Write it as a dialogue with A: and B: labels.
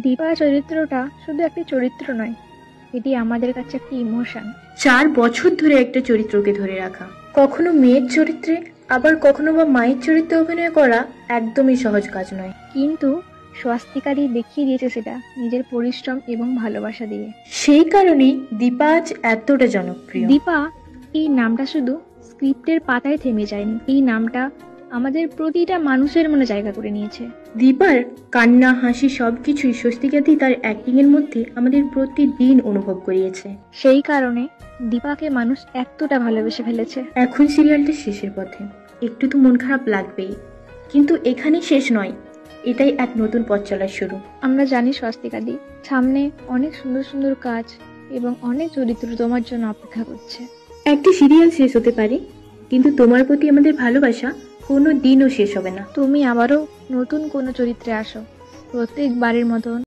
A: দীপা চরিত্রটা শুধু একটি চরিত্র নয়, এটি আমাদের কাছে একটি ইমোশন।
B: 4 বছর ধরে একটা চরিত্রকে ধরে রাখা, কখনো মেয়ের চরিত্রে আবার কখনো বা মায়ের চরিত্রে অভিনয় করা একদমই সহজ কাজ নয়।
A: কিন্তু স্বস্তিকারী দেখিয়ে দিয়েছে সেটা নিজের পরিশ্রম এবং ভালোবাসা দিয়ে।
B: সেই কারণেই দীপা আজ এতটা জনপ্রিয়।
A: দীপা এই নামটা শুধু স্ক্রিপ্টের পাতায় থেমে যায়নি, এই নামটা আমাদের প্রতিটা মানুষের মনে জায়গা করে নিয়েছে।
B: দীপার কান্না হাসি সবকিছুই স্বস্তিকাদি তার অ্যাক্টিং এর মধ্যে আমাদের প্রতিদিন অনুভব করিয়েছে।
A: সেই কারণে দীপাকে মানুষ এতটা ভালোবেসে ফেলেছে।
B: এখন সিরিয়ালটা শেষের পথে, একটু তো মন খারাপ লাগবেই, কিন্তু এখানেই শেষ নয়, এটাই এক নতুন পথ চলার শুরু।
A: আমরা জানি স্বস্তিকাদি, সামনে অনেক সুন্দর সুন্দর কাজ এবং অনেক চরিত্র তোমার জন্য অপেক্ষা করছে।
B: একটি সিরিয়াল শেষ হতে পারে, কিন্তু তোমার প্রতি আমাদের ভালোবাসা কোনো দিনও শেষ হবে না।
A: তুমি আবারও নতুন কোনো চরিত্রে আসো, প্রত্যেকবারের মতন